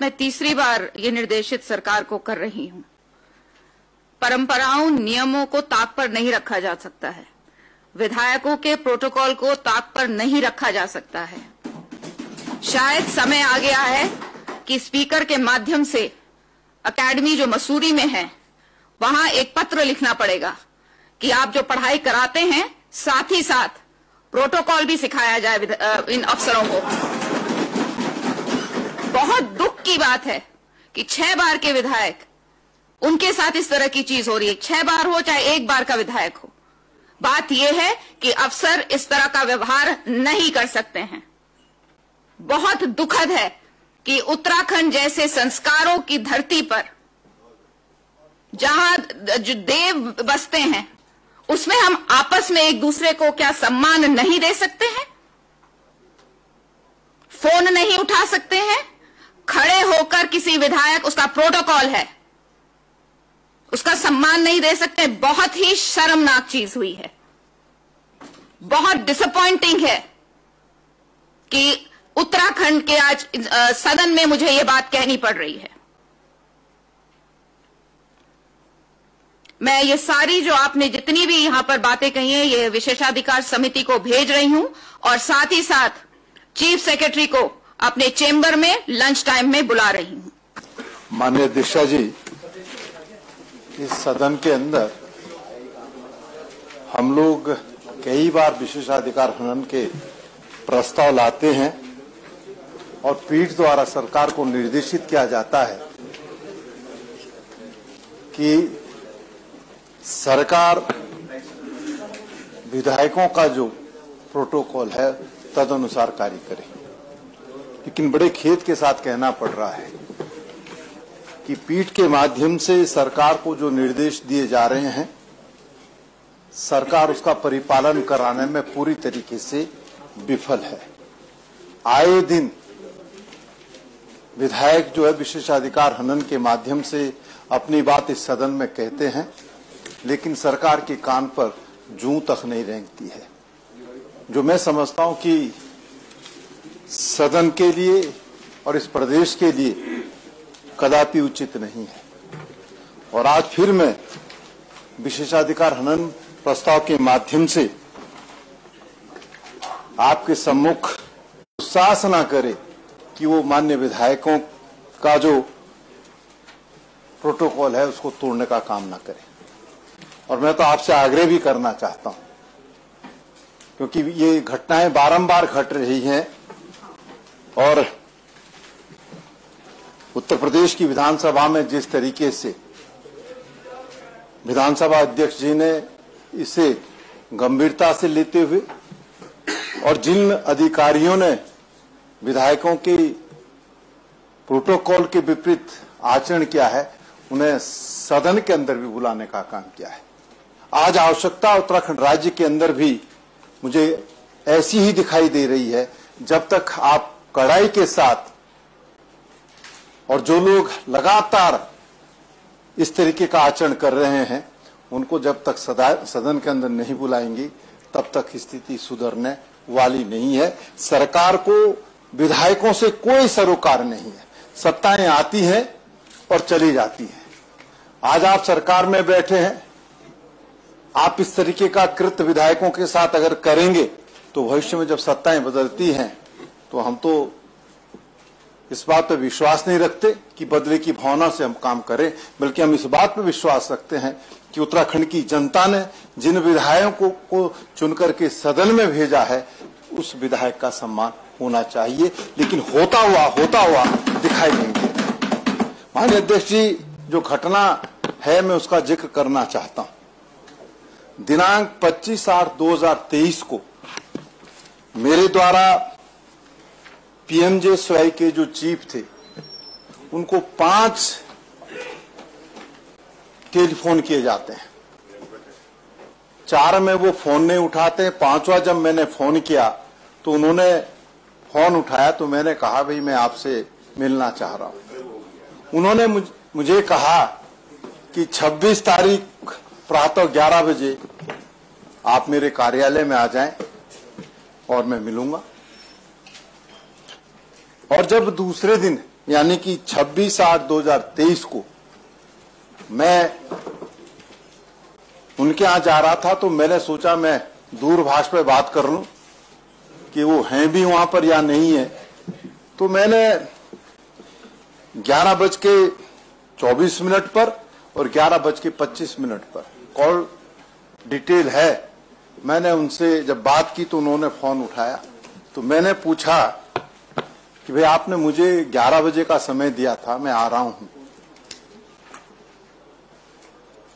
मैं तीसरी बार ये निर्देशित सरकार को कर रही हूं। परंपराओं, नियमों को ताक पर नहीं रखा जा सकता है। विधायकों के प्रोटोकॉल को ताक पर नहीं रखा जा सकता है। शायद समय आ गया है कि स्पीकर के माध्यम से अकेडमी जो मसूरी में है, वहां एक पत्र लिखना पड़ेगा कि आप जो पढ़ाई कराते हैं, साथ ही साथ प्रोटोकॉल भी सिखाया जाए इन अफसरों को। बहुत दुख की बात है कि 6 बार के विधायक, उनके साथ इस तरह की चीज हो रही है। 6 बार हो चाहे 1 बार का विधायक हो, बात यह है कि अफसर इस तरह का व्यवहार नहीं कर सकते हैं। बहुत दुखद है कि उत्तराखंड जैसे संस्कारों की धरती पर, जहां जो देव बसते हैं, उसमें हम आपस में एक दूसरे को क्या सम्मान नहीं दे सकते हैं? फोन नहीं उठा सकते हैं? खड़े होकर किसी विधायक, उसका प्रोटोकॉल है, उसका सम्मान नहीं दे सकते? बहुत ही शर्मनाक चीज हुई है। बहुत डिसअपॉइंटिंग है कि उत्तराखंड के आज सदन में मुझे यह बात कहनी पड़ रही है। मैं ये सारी जो आपने जितनी भी यहां पर बातें कही हैं, ये विशेषाधिकार समिति को भेज रही हूं और साथ ही साथ चीफ सेक्रेटरी को अपने चेंबर में लंच टाइम में बुला रही हूं। माननीय अध्यक्ष जी, इस सदन के अंदर हम लोग कई बार विशेषाधिकार हनन के प्रस्ताव लाते हैं और पीठ द्वारा सरकार को निर्देशित किया जाता है कि सरकार विधायकों का जो प्रोटोकॉल है तदनुसार कार्य करे। लेकिन बड़े खेद के साथ कहना पड़ रहा है कि पीठ के माध्यम से सरकार को जो निर्देश दिए जा रहे हैं, सरकार उसका परिपालन कराने में पूरी तरीके से विफल है। आए दिन विधायक जो है विशेषाधिकार हनन के माध्यम से अपनी बात इस सदन में कहते हैं, लेकिन सरकार के कान पर जूं तक नहीं रेंगती है, जो मैं समझता हूं कि सदन के लिए और इस प्रदेश के लिए कदापि उचित नहीं है। और आज फिर मैं विशेषाधिकार हनन प्रस्ताव के माध्यम से आपके सम्मुख विश्वास न करे कि वो मान्य विधायकों का जो प्रोटोकॉल है उसको तोड़ने का काम ना करे। और मैं तो आपसे आग्रह भी करना चाहता हूं, क्योंकि ये घटनाएं बारंबार घट रही हैं और उत्तर प्रदेश की विधानसभा में जिस तरीके से विधानसभा अध्यक्ष जी ने इसे गंभीरता से लेते हुए और जिन अधिकारियों ने विधायकों के प्रोटोकॉल के विपरीत आचरण किया है, उन्हें सदन के अंदर भी बुलाने का काम किया है। आज आवश्यकता उत्तराखंड राज्य के अंदर भी मुझे ऐसी ही दिखाई दे रही है। जब तक आप कड़ाई के साथ और जो लोग लगातार इस तरीके का आचरण कर रहे हैं, उनको जब तक सदन के अंदर नहीं बुलाएंगी, तब तक स्थिति सुधरने वाली नहीं है। सरकार को विधायकों से कोई सरोकार नहीं है। सत्ताएं आती हैं और चली जाती हैं। आज आप सरकार में बैठे हैं, आप इस तरीके का कृत्य विधायकों के साथ अगर करेंगे तो भविष्य में जब सत्ताएं बदलती हैं तो हम तो इस बात पर विश्वास नहीं रखते कि बदले की भावना से हम काम करें, बल्कि हम इस बात पर विश्वास रखते हैं कि उत्तराखंड की जनता ने जिन विधायकों को चुनकर के सदन में भेजा है, उस विधायक का सम्मान होना चाहिए। लेकिन होता हुआ दिखाई नहीं देता। माननीय अध्यक्ष जी, जो घटना है मैं उसका जिक्र करना चाहता हूं। दिनांक 25/8/2023 को मेरे द्वारा पीएमजे के जो चीफ थे, उनको 5 टेलीफोन किए जाते हैं। 4 में वो फोन नहीं उठाते। 5वां जब मैंने फोन किया तो उन्होंने फोन उठाया, तो मैंने कहा भाई मैं आपसे मिलना चाह रहा हूं। उन्होंने मुझे कहा कि 26 तारीख प्रातः 11 बजे आप मेरे कार्यालय में आ जाएं और मैं मिलूंगा। और जब दूसरे दिन यानी कि 26/8/2023 को मैं उनके यहाँ जा रहा था, तो मैंने सोचा मैं दूरभाष पे बात कर लूं कि वो हैं भी वहां पर या नहीं है। तो मैंने 11:24 पर और 11:25 पर कॉल डिटेल है। मैंने उनसे जब बात की तो उन्होंने फोन उठाया, तो मैंने पूछा कि भाई आपने मुझे 11 बजे का समय दिया था, मैं आ रहा हूं।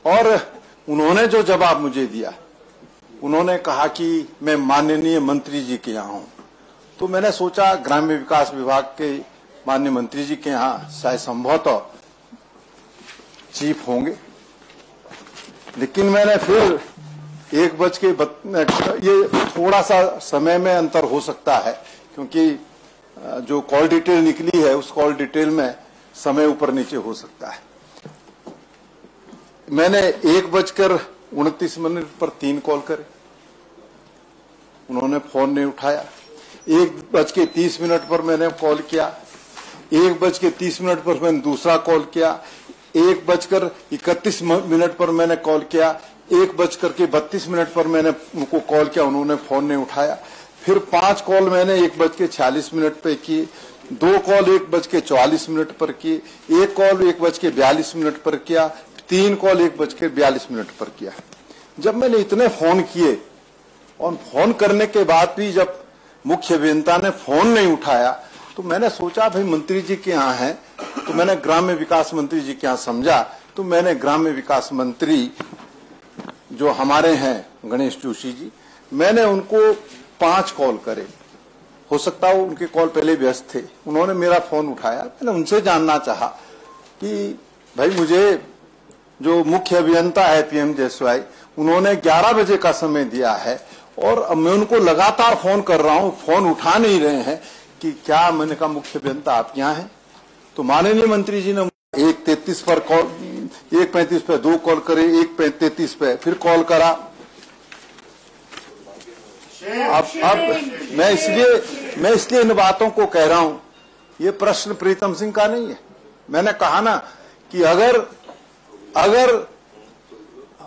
और उन्होंने जो जवाब मुझे दिया, उन्होंने कहा कि मैं माननीय मंत्री जी के यहाँ हूं। तो मैंने सोचा ग्राम्य विकास विभाग के माननीय मंत्री जी के यहाँ शायद संभवतः चीफ होंगे, लेकिन मैंने फिर 1 ये थोड़ा सा समय में अंतर हो सकता है, क्योंकि जो कॉल डिटेल निकली है उस कॉल डिटेल में समय ऊपर नीचे हो सकता है। मैंने 1:29 पर 3 कॉल करे, उन्होंने फोन नहीं उठाया। 1:30 पर मैंने कॉल किया, 1:30 पर मैंने दूसरा कॉल किया, 1:31 पर मैंने कॉल किया, 1:32 पर मैंने उनको कॉल किया, उन्होंने फोन नहीं उठाया। फिर 5 कॉल मैंने 1:40 पे की, 2 कॉल 1:44 पर की, 1 कॉल 1:42 पर किया, 3 कॉल 1:42 पर किया। जब मैंने इतने फोन किए और फोन करने के बाद भी जब मुख्य अभियंता ने फोन नहीं उठाया, तो मैंने सोचा भाई मंत्री जी के यहाँ है, तो मैंने ग्राम्य विकास मंत्री जी के यहाँ समझा। तो मैंने ग्राम्य विकास मंत्री जो हमारे हैं गणेश जोशी जी, मैंने उनको 5 कॉल करे। हो सकता हो उनके कॉल पहले व्यस्त थे, उन्होंने मेरा फोन उठाया। मैंने उनसे जानना चाहा कि भाई मुझे जो मुख्य अभियंता है PM जयसवाई, उन्होंने 11 बजे का समय दिया है और मैं उनको लगातार फोन कर रहा हूं, फोन उठा नहीं रहे हैं, कि क्या मैंने कहा मुख्य अभियंता आप यहाँ हैं? तो माननीय मंत्री जी ने 1:33 पर कॉल, 1:35 पे 2 कॉल करे, 1:33 पे फिर कॉल करा। अब मैं इसलिए इन बातों को कह रहा हूं, ये प्रश्न प्रीतम सिंह का नहीं है। मैंने कहा ना कि अगर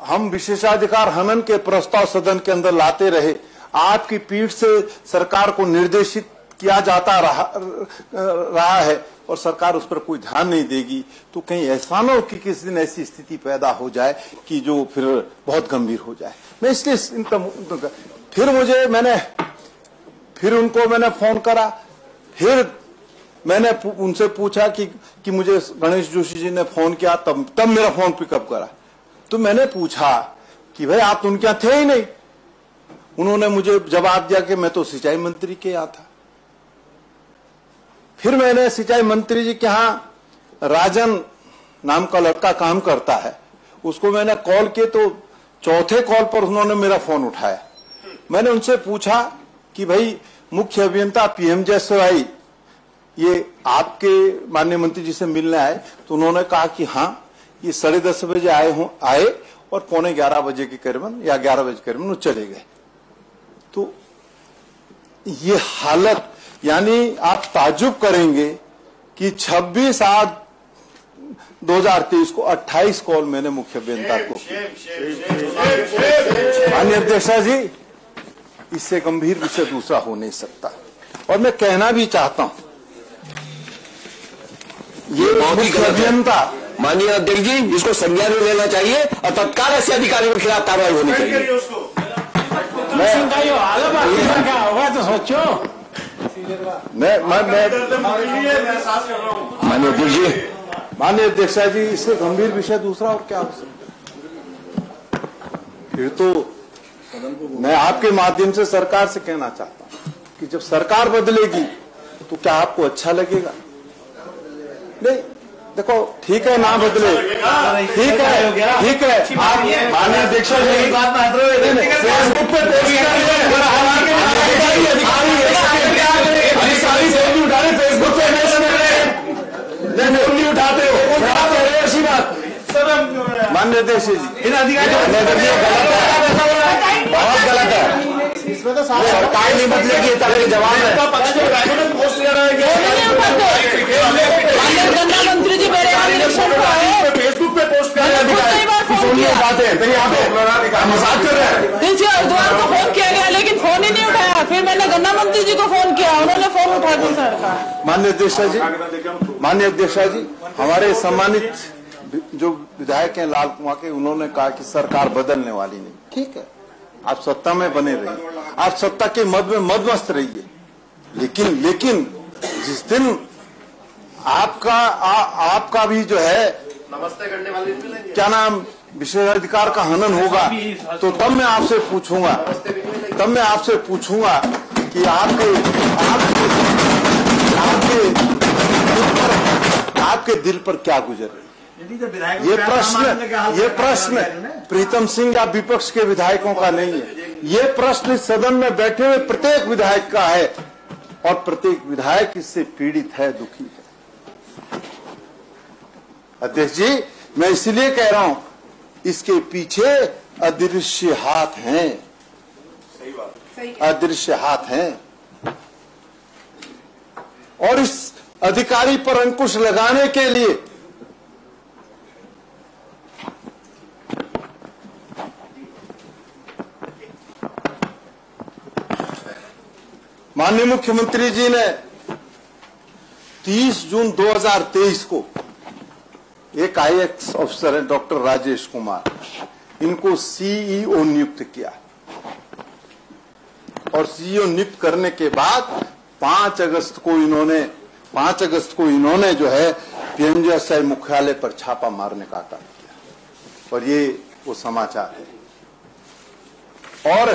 हम विशेषाधिकार हनन के प्रस्ताव सदन के अंदर लाते रहे, आपकी पीठ से सरकार को निर्देशित किया जाता रहा है और सरकार उस पर कोई ध्यान नहीं देगी, तो कहीं ऐसा न हो कि किसी दिन ऐसी स्थिति पैदा हो जाए कि जो फिर बहुत गंभीर हो जाए। मैं इसलिए फिर उनको मैंने फोन करा, फिर मैंने उनसे पूछा कि मुझे गणेश जोशी जी ने फोन किया, तब मेरा फोन पिकअप करा। तो मैंने पूछा कि भाई आप तो उनके यहाँ थे ही नहीं। उन्होंने मुझे जवाब दिया कि मैं तो सिंचाई मंत्री के यहाँ था। फिर मैंने सिंचाई मंत्री जी के यहाँ राजन नाम का लड़का काम करता है, उसको मैंने कॉल किए, तो चौथे कॉल पर उन्होंने मेरा फोन उठाया। मैंने उनसे पूछा कि भाई मुख्य अभियंता PM जयसवाई ये आपके माननीय मंत्री जी से मिलने आए? तो उन्होंने कहा कि हाँ, ये 10:30 बजे आए और 11:15 बजे के करीबन या 11 बजे के करीबन वो चले गए। तो ये हालत, यानी आप ताज्जुब करेंगे कि 26/8/2023 को 28 कॉल मैंने मुख्य अभियंता को। माननीय अध्यक्षा जी, इससे गंभीर विषय दूसरा हो नहीं सकता। और मैं कहना भी चाहता हूं, ये मुख्य अभियंता, माननीय अध्यक्ष जी, इसको संज्ञान में लेना चाहिए और तत्काल ऐसे अधिकारियों के खिलाफ कार्रवाई होनी चाहिए। क्या होगा तो सोचो। माननीय अध्यक्ष जी, माननीय अध्यक्षा जी, इससे गंभीर विषय दूसरा और क्या हो सकता? फिर तो मैं आपके माध्यम से सरकार से कहना चाहता हूं कि जब सरकार बदलेगी तो क्या आपको अच्छा लगेगा? नहीं, देखो ठीक है ना बदले, ठीक है आप माननीय अध्यक्ष जी फेसबुक पे पोस्ट फेसबुक पे नहीं उठाते हो, ऐसी बात माननीय अध्यक्ष जी, बहुत गलत है। इसमें तो सरकार नहीं बदलेगी, तरह के जवाब है। गंगा मंत्री जी मेरे यहाँ इलेक्शन को आए, फेसबुक पे पोस्ट कर रहे कई बार फोन किया, बातें फिर यहाँ पे मजाक कर रहे हैं। हरिद्वार को फोन किया गया लेकिन फोन ही नहीं उठाया। फिर मैंने गन्ना मंत्री जी को फोन किया, उन्होंने फोन उठा दी सर का। माननीय अध्यक्षा जी, हमारे सम्मानित जो विधायक हैं लाल कुमार के, उन्होंने कहा कि सरकार बदलने वाली नहीं। ठीक है, आप सत्ता में बने रहिए, आप सत्ता के मद में मदमस्त रहिए, लेकिन जिस दिन आपका भी जो है नमस्ते करने वाले क्या नाम विशेषाधिकार का हनन होगा, तो तब मैं आपसे पूछूंगा कि आपके दिल पर क्या गुजर रही। ये प्रश्न प्रीतम सिंह या विपक्ष के विधायकों का नहीं है, ये प्रश्न इस सदन में बैठे हुए प्रत्येक विधायक का है, और प्रत्येक विधायक इससे पीड़ित है, दुखी है। अध्यक्ष जी, मैं इसलिए कह रहा हूं, इसके पीछे अदृश्य हाथ हैं, अदृश्य हाथ हैं, और इस अधिकारी पर अंकुश लगाने के लिए माननीय मुख्यमंत्री जी ने 30 जून 2023 को एक IAS अफसर है डॉक्टर राजेश कुमार, इनको CEO नियुक्त किया, और CEO नियुक्त करने के बाद 5 अगस्त को इन्होंने जो है PMGSI मुख्यालय पर छापा मारने का काम किया, और ये वो समाचार है। और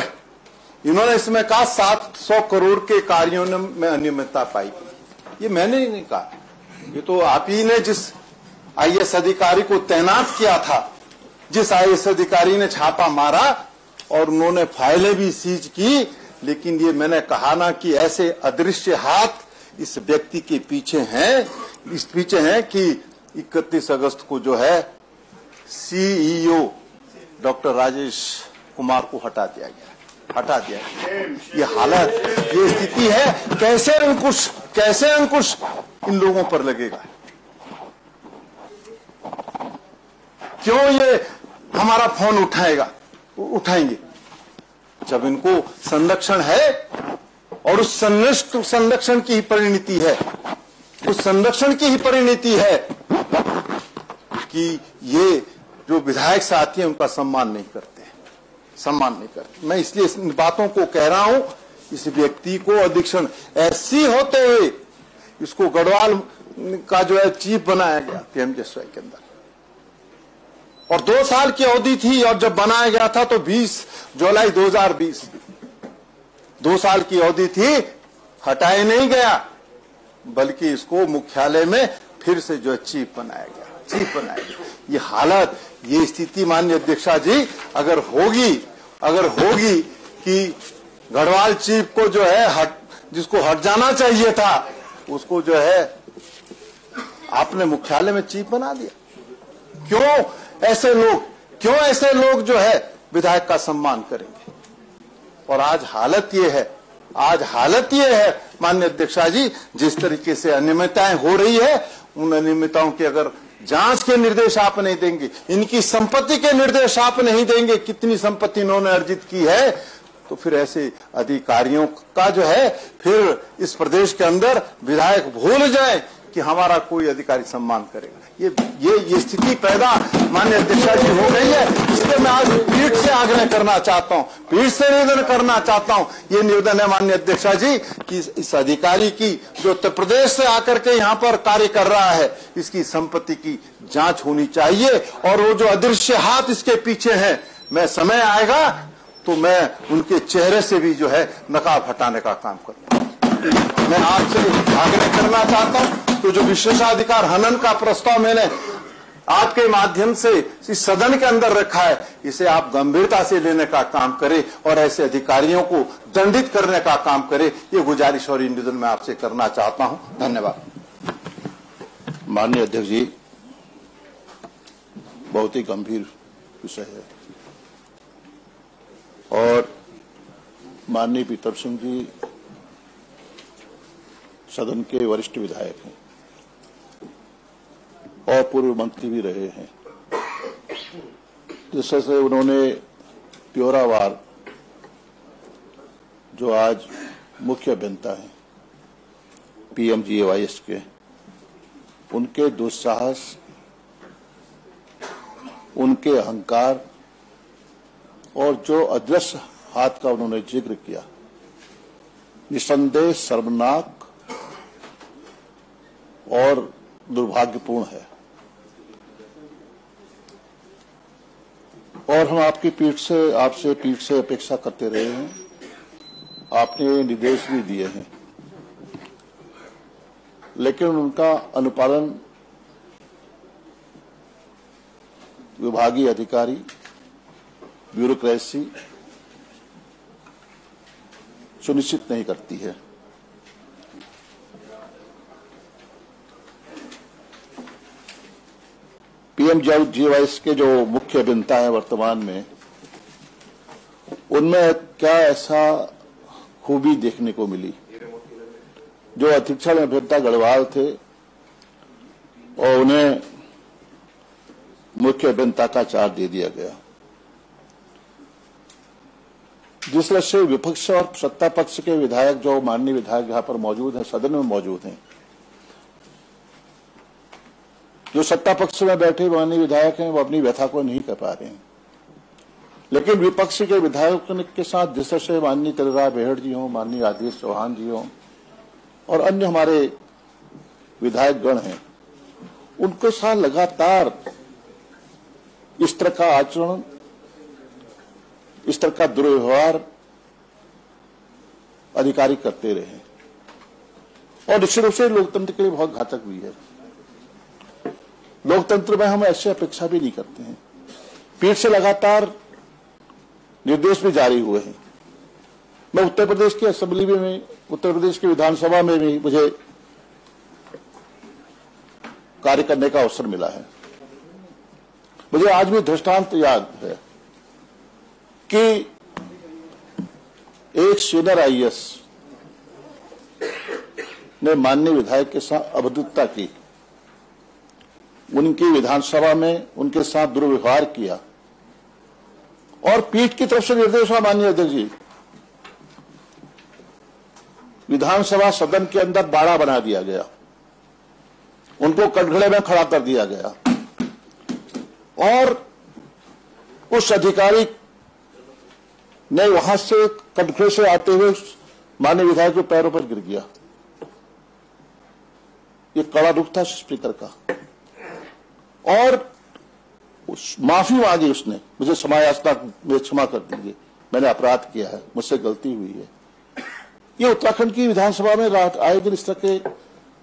इन्होंने इसमें कहा 700 करोड़ के कार्यों में अनियमितता पाई। ये मैंने ही नहीं कहा, ये तो आप ही ने जिस IAS अधिकारी को तैनात किया था, जिस IAS अधिकारी ने छापा मारा और उन्होंने फाइलें भी सीज की, लेकिन ये मैंने कहा ना कि ऐसे अदृश्य हाथ इस व्यक्ति के पीछे हैं कि 31 अगस्त को जो है CEO डॉक्टर राजेश कुमार को हटा दिया गया। ये हालत, ये स्थिति है, कैसे अंकुश इन लोगों पर लगेगा? क्यों ये हमारा फोन उठाएंगे जब इनको संरक्षण है, और उस संरक्षण की ही परिणति है, कि ये जो विधायक साथी हैं उनका सम्मान नहीं करते। मैं इसलिए इन बातों को कह रहा हूं, इस व्यक्ति को अधीक्षण ऐसी होते हुए इसको गढ़वाल का जो है चीफ बनाया गया PMGSI के अंदर, और 2 साल की अवधि थी, और जब बनाया गया था तो 20 जुलाई 2020, 2 साल की अवधि थी, हटाया नहीं गया, बल्कि इसको मुख्यालय में फिर से जो है चीफ बनाया गया। ये हालत, ये स्थिति माननीय अध्यक्षा जी अगर होगी कि गढ़वाल चीफ को जो है जिसको हट जाना चाहिए था, उसको जो है आपने मुख्यालय में चीफ बना दिया। क्यों ऐसे लोग जो है विधायक का सम्मान करेंगे? और आज हालत ये है माननीय अध्यक्षा जी, जिस तरीके से अनियमितताएं हो रही है, उन अनियमितताओं की अगर जांच के निर्देश आप नहीं देंगे, इनकी संपत्ति के निर्देश आप नहीं देंगे, कितनी संपत्ति इन्होंने अर्जित की है, तो फिर ऐसे अधिकारियों का जो है फिर इस प्रदेश के अंदर विधायक भूल जाए कि हमारा कोई अधिकारी सम्मान करेगा। ये स्थिति पैदा माननीय अध्यक्षा जी हो गई है। इसलिए मैं आज पीठ से आग्रह करना चाहता हूं, ये निवेदन है माननीय अध्यक्षा जी कि इस अधिकारी की जो उत्तर प्रदेश से आकर के यहाँ पर कार्य कर रहा है, इसकी संपत्ति की जांच होनी चाहिए, और वो जो अदृश्य हाथ इसके पीछे हैं, मैं समय आएगा तो मैं उनके चेहरे से भी जो है नकाब हटाने का काम करूंगा। मैं आपसे आग्रह करना चाहता हूं, तो जो विशेषाधिकार हनन का प्रस्ताव मैंने आपके माध्यम से इस सदन के अंदर रखा है, इसे आप गंभीरता से लेने का काम करें और ऐसे अधिकारियों को दंडित करने का काम करें। ये गुजारिश और निवेदन मैं आपसे करना चाहता हूं। धन्यवाद। माननीय अध्यक्ष जी, बहुत ही गंभीर विषय है, और माननीय प्रीतम सिंह जी सदन के वरिष्ठ विधायक हैं और पूर्व मंत्री भी रहे हैं, जिससे उन्होंने प्योरावार जो आज मुख्य अभियंता हैं PMGAYS के, उनके दुस्साहस, उनके अहंकार और जो अदृश्य हाथ का उन्होंने जिक्र किया, निसंदेह शर्मनाक और दुर्भाग्यपूर्ण है। और हम आपसे पीठ से अपेक्षा करते रहे हैं, आपने निर्देश भी दिए हैं, लेकिन उनका अनुपालन विभागीय अधिकारी, ब्यूरोक्रेसी सुनिश्चित नहीं करती है। PMGAYS के जो मुख्य अभियंता हैं वर्तमान में, उनमें क्या ऐसा खूबी देखने को मिली? जो अधीक्षण अभियंता गढ़वाल थे और उन्हें मुख्य अभियंता का चार्ज दे दिया गया, जिस तरह से विपक्ष और सत्ता पक्ष के विधायक, जो माननीय विधायक यहां पर मौजूद हैं, सदन में मौजूद हैं, जो सत्ता पक्ष में बैठे माननीय विधायक हैं, वो अपनी व्यथा को नहीं कर पा रहे हैं, लेकिन विपक्ष के विधायकों के साथ जिस तरह से माननीय तलराय बेहड़ जी हों, माननीय आदेश चौहान जी हों और अन्य हमारे विधायक गण हैं, उनके साथ लगातार इस तरह का आचरण, इस तरह का दुर्व्यवहार अधिकारी करते रहे और निश्चित रूप से लोकतंत्र के लिए बहुत घातक भी है। लोकतंत्र में हम ऐसी अपेक्षा भी नहीं करते हैं। पीठ से लगातार निर्देश भी जारी हुए हैं। मैं उत्तर प्रदेश की असेंबली में, उत्तर प्रदेश की विधानसभा में भी मुझे कार्य करने का अवसर मिला है। मुझे आज भी दृष्टांत याद है कि एक सीनियर IAS ने माननीय विधायक के साथ अभद्रता की, उनकी विधानसभा में उनके साथ दुर्व्यवहार किया और पीठ की तरफ से निर्देश हुआ, माननीय अध्यक्ष जी, विधानसभा सदन के अंदर बाड़ा बना दिया गया, उनको कटघरे में खड़ा कर दिया गया और उस अधिकारी ने वहां से कटघरे से आते हुए माननीय विधायक के पैरों पर गिर गया। ये कड़ा रुख था स्पीकर का और माफी मांगी उसने, मुझे समायाचना में क्षमा कर दीजिए, मैंने अपराध किया है, मुझसे गलती हुई है। ये उत्तराखंड की विधानसभा में आए दिन इस तरह के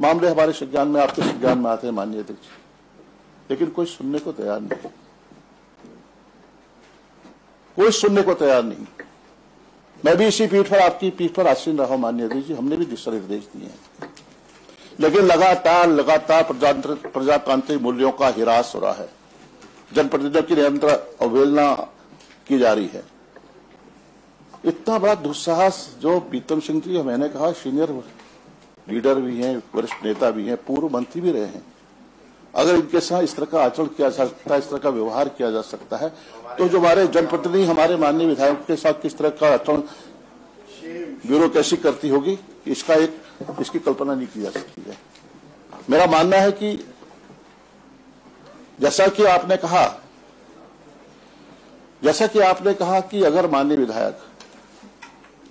मामले हमारे संज्ञान में, आपके संज्ञान में आते हैं माननीय अध्यक्ष, लेकिन कोई सुनने को तैयार नहीं, कोई सुनने को तैयार नहीं। मैं भी इसी पीठ पर, आपकी पीठ पर आसीन रहा हूं माननीय अध्यक्ष जी, हमने भी दिशा निर्देश दिए हैं, लेकिन लगातार प्रजातांत्रिक मूल्यों का हिरास हो रहा है, जनप्रतिनिधियों की निरंतर अवहेलना की जा रही है। इतना बड़ा दुस्साहस जो प्रीतम सिंह जी, मैंने कहा सीनियर लीडर भी हैं, वरिष्ठ नेता भी हैं, पूर्व मंत्री भी रहे हैं, अगर इनके साथ इस तरह का आचरण किया जा सकता है, इस तरह का व्यवहार किया जा सकता है, तो जो हमारे जनप्रतिनिधि, हमारे माननीय विधायकों के साथ किस तरह का आचरण ब्यूरोक्रेसी करती होगी, इसकी कल्पना नहीं की जा सकती है। मेरा मानना है कि जैसा कि आपने कहा कि अगर माननीय विधायक,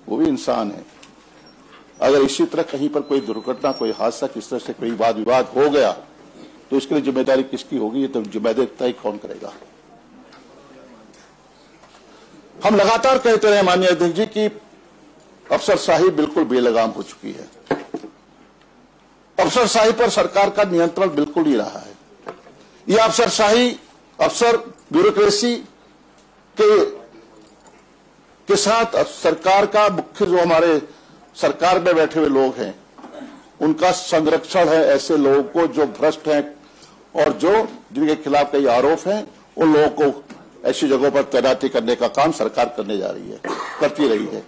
वो भी इंसान है, अगर इसी तरह कहीं पर कोई दुर्घटना, कोई हादसा, किस तरह से कोई वाद विवाद हो गया, तो इसके लिए जिम्मेदारी किसकी होगी? ये तो जिम्मेदारी तय कौन करेगा? हम लगातार कहते रहे माननीय अध्यक्ष जी कि अफसरशाही बिल्कुल बेलगाम हो चुकी है, अफसरशाही पर सरकार का नियंत्रण बिल्कुल नहीं रहा है। ये अफसरशाही, अफसर ब्यूरोक्रेसी के साथ सरकार का मुख्य, जो हमारे सरकार में बैठे हुए लोग हैं, उनका संरक्षण है ऐसे लोगों को जो भ्रष्ट हैं और जिनके खिलाफ कई आरोप हैं, उन लोगों को ऐसी जगहों पर तैनाती करने का काम सरकार करती रही है।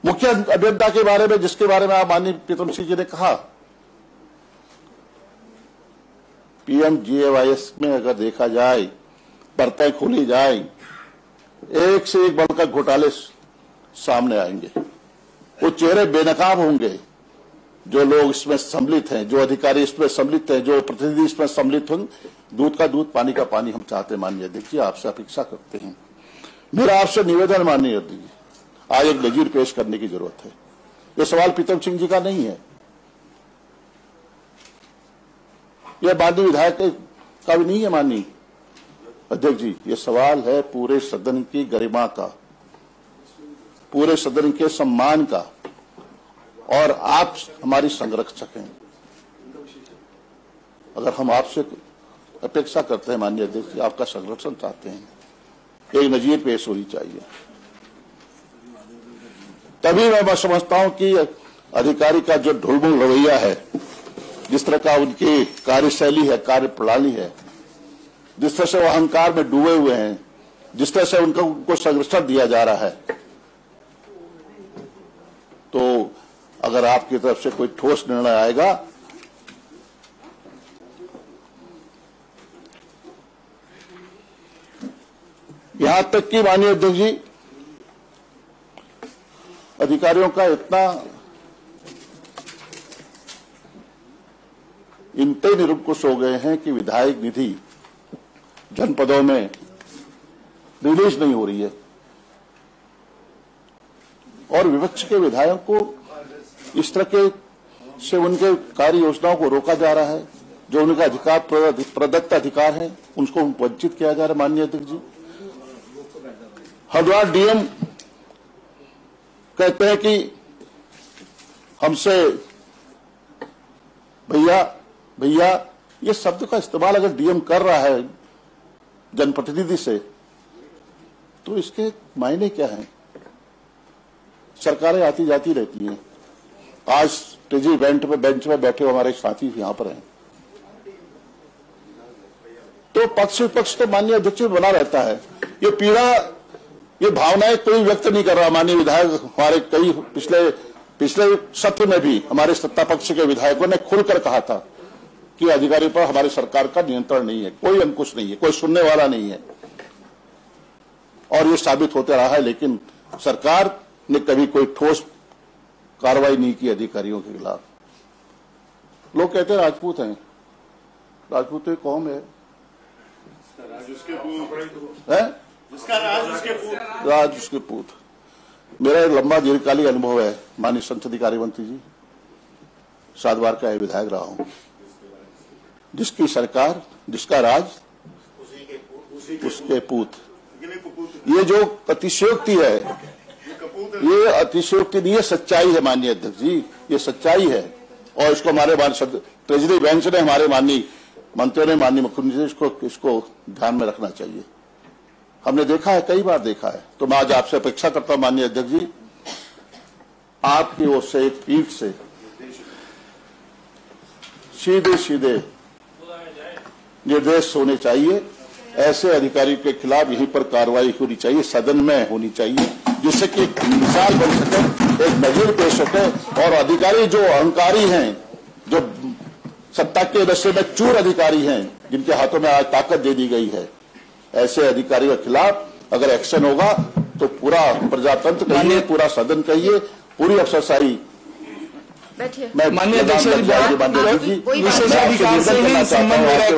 मुख्य अभियंता के बारे में, जिसके बारे में आप माननीय प्रीतम सिंह जी ने कहा, पीएमजीएवाईएस में अगर देखा जाए, परतें खोली जाए, एक से एक बढ़कर घोटाले सामने आएंगे। वो चेहरे बेनकाब होंगे जो लोग इसमें सम्मिलित हैं, जो अधिकारी इसमें सम्मिलित हैं, जो प्रतिनिधि इसमें सम्मिलित होंगे। दूध का दूध, पानी का पानी हम चाहते हैं माननीय अध्यक्ष जी, आपसे अपेक्षा करते हैं। मेरा आपसे निवेदन माननीय अध्यक्ष जी, आज एक नजीर पेश करने की जरूरत है। ये सवाल प्रीतम सिंह जी का नहीं है, यह माननीय विधायक का भी नहीं है माननीय अध्यक्ष जी, ये सवाल है पूरे सदन की गरिमा का, पूरे सदन के सम्मान का, और आप हमारी संरक्षक हैं। अगर हम आपसे अपेक्षा करते हैं माननीय अध्यक्ष जी, आपका संरक्षण चाहते हैं, एक नजीर पेश होनी चाहिए। तभी मैं समझता हूं कि अधिकारी का जो ढुलमुल रवैया है, जिस तरह का उनकी कार्यशैली है, कार्य प्रणाली है, जिस तरह से वो अहंकार में डूबे हुए हैं, जिस तरह से उनको संरक्षण दिया जा रहा है, तो अगर आपकी तरफ से कोई ठोस निर्णय आएगा, यहां तक कि माननीय अध्यक्ष जी, अधिकारियों का इतने निरंकुश हो गए हैं कि विधायक निधि जनपदों में रिलीज नहीं हो रही है, और विपक्ष के विधायकों को इस तरह के से उनके कार्य योजनाओं को रोका जा रहा है, जो उनका अधिकार प्रदत्त अधिकार है, उनको वंचित किया जा रहा है। माननीय अध्यक्ष जी, हरिद्वार डीएम कहते हैं कि हमसे भैया ये शब्द का इस्तेमाल अगर डीएम कर रहा है जनप्रतिनिधि से, तो इसके मायने क्या हैं? सरकारें आती जाती रहती हैं। आज टीजी बेंच पे बैठे हमारे साथी यहां पर हैं, तो पक्ष विपक्ष तो माननीय अध्यक्ष बना रहता है। ये पीड़ा, ये भावनाएं कोई व्यक्त नहीं कर रहा। माननीय विधायक हमारे कई पिछले सत्र में भी हमारे सत्ता पक्ष के विधायकों ने खुलकर कहा था कि अधिकारी पर हमारी सरकार का नियंत्रण नहीं है, कोई अंकुश नहीं है, कोई सुनने वाला नहीं है, और ये साबित होते रहा है। लेकिन सरकार ने कभी कोई ठोस कार्रवाई नहीं की अधिकारियों के खिलाफ। लोग कहते हैं राजपूत हैं, राजपूत एक कौम है, राज उसके पूत। मेरा एक लंबा दीर्घकालिक अनुभव है माननीय संसदीय कार्य मंत्री जी, 7 बार का विधायक रहा हूं। जिसकी सरकार, जिसका राज, उसके पूत। ये जो अतिशयोक्ति है, ये अतिशयोक्ति नहीं है, सच्चाई है माननीय अध्यक्ष जी, ये सच्चाई है। और इसको हमारे ट्रेजरी बेंच ने, हमारे माननीय मंत्रियों ने, माननीय मुख्यमंत्री जी इसको ध्यान में रखना चाहिए। हमने देखा है, कई बार देखा है। तो मैं आज आपसे अपेक्षा करता हूं माननीय अध्यक्ष जी, आपकी ओर से एक पीठ से सीधे निर्देश होने चाहिए, ऐसे अधिकारी के खिलाफ यहीं पर कार्रवाई होनी चाहिए, सदन में होनी चाहिए, जिससे कि एक मिसाल बन सके, एक नजीर पेश सके। और अधिकारी जो अहंकारी हैं, जो सत्ता के नशे में चूर अधिकारी हैं, जिनके हाथों में आज ताकत दे दी गई है, ऐसे अधिकारियों के खिलाफ अगर एक्शन होगा तो पूरा प्रजातंत्र कहिए, पूरा सदन कहिए, पूरी अफसरशाही। माननीय अध्यक्ष जी, विशेषाधिकार से ही संबंध है।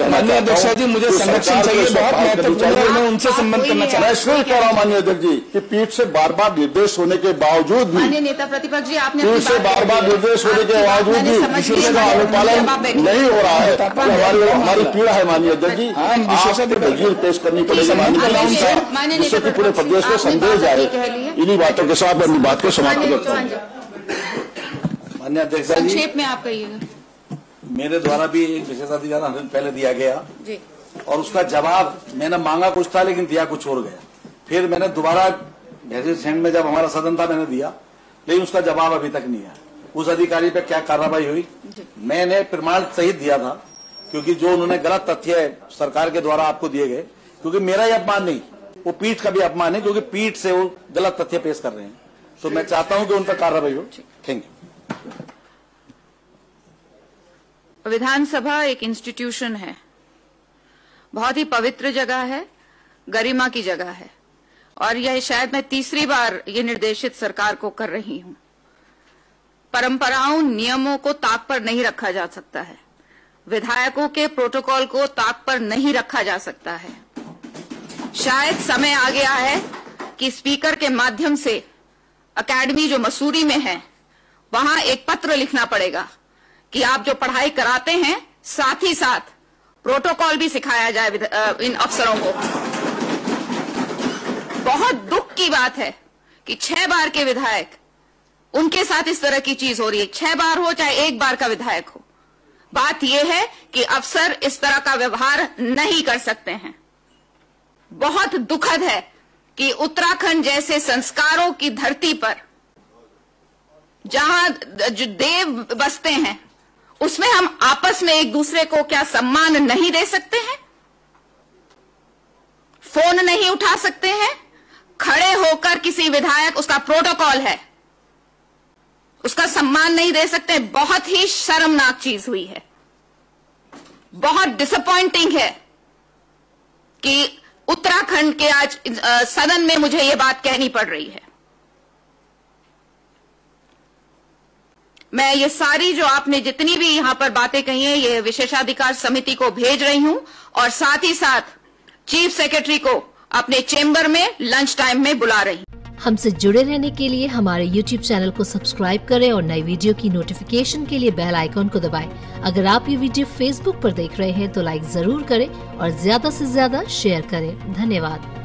माननीय अध्यक्ष जी, मुझे संरक्षण चाहिए, बहुत महत्वपूर्ण है, मैं उनसे संबंध करना चाहता हूं। मैं इसलिए कह रहा हूं माननीय अध्यक्ष जी कि पीठ से बार बार निर्देश होने के बावजूद भी, माननीय नेता प्रतिपक्ष जी, आपने पीठ से बार बार निर्देश होने के बावजूद भी इसका अनुपालन नहीं हो रहा है, हमारी पीड़ा है माननीय अध्यक्ष जी। नजीर पेश करनी पड़ेगी माननीय, जिससे कि पूरे प्रदेश में संदेश जाए। इन्हीं बातों के साथ मैं बात को समाप्त करता हूं। माननीय अध्यक्ष जी, संक्षेप में आप कहिएगा। मेरे द्वारा भी एक विशेषाधिकार पहले दिया गया जी, और उसका जवाब मैंने मांगा कुछ था, लेकिन दिया कुछ और गया। फिर मैंने दोबारा सेंड में जब हमारा सदन था मैंने दिया, लेकिन उसका जवाब अभी तक नहीं आया। उस अधिकारी पे क्या कार्रवाई हुई, मैंने प्रमाण सहित दिया था, क्योंकि जो उन्होंने गलत तथ्य सरकार के द्वारा आपको दिए गए, क्योंकि मेरा ही अपमान नहीं, वो पीठ का भी अपमान है, क्योंकि पीठ से वो गलत तथ्य पेश कर रहे हैं। तो मैं चाहता हूं कि उन पर कार्रवाई हो। Thank you. विधानसभा एक इंस्टीट्यूशन है, बहुत ही पवित्र जगह है, गरिमा की जगह है, और यह शायद मैं तीसरी बार ये निर्देशित सरकार को कर रही हूं। परंपराओं, नियमों को ताक पर नहीं रखा जा सकता है। विधायकों के प्रोटोकॉल को ताक पर नहीं रखा जा सकता है। शायद समय आ गया है कि स्पीकर के माध्यम से अकेडमी जो मसूरी में है, वहां एक पत्र लिखना पड़ेगा कि आप जो पढ़ाई कराते हैं, साथ ही साथ प्रोटोकॉल भी सिखाया जाए इन अफसरों को। बहुत दुख की बात है कि 6 बार के विधायक, उनके साथ इस तरह की चीज हो रही है। 6 बार हो चाहे 1 बार का विधायक हो, बात यह है कि अफसर इस तरह का व्यवहार नहीं कर सकते हैं। बहुत दुखद है कि उत्तराखंड जैसे संस्कारों की धरती पर, जहां जो देव बसते हैं, उसमें हम आपस में एक दूसरे को क्या सम्मान नहीं दे सकते हैं? फोन नहीं उठा सकते हैं? खड़े होकर किसी विधायक, उसका प्रोटोकॉल है, उसका सम्मान नहीं दे सकते? बहुत ही शर्मनाक चीज हुई है। बहुत डिसअपॉइंटिंग है कि उत्तराखंड के आज सदन में मुझे ये बात कहनी पड़ रही है। मैं ये सारी जो आपने जितनी भी यहां पर बातें कही हैं, ये विशेषाधिकार समिति को भेज रही हूं, और साथ ही साथ चीफ सेक्रेटरी को अपने चेंबर में लंच टाइम में बुला रही हूं। हमसे जुड़े रहने के लिए हमारे YouTube चैनल को सब्सक्राइब करें और नई वीडियो की नोटिफिकेशन के लिए बेल आइकॉन को दबाएं। अगर आप ये वीडियो Facebook पर देख रहे हैं तो लाइक जरूर करें और ज्यादा से ज्यादा शेयर करें। धन्यवाद।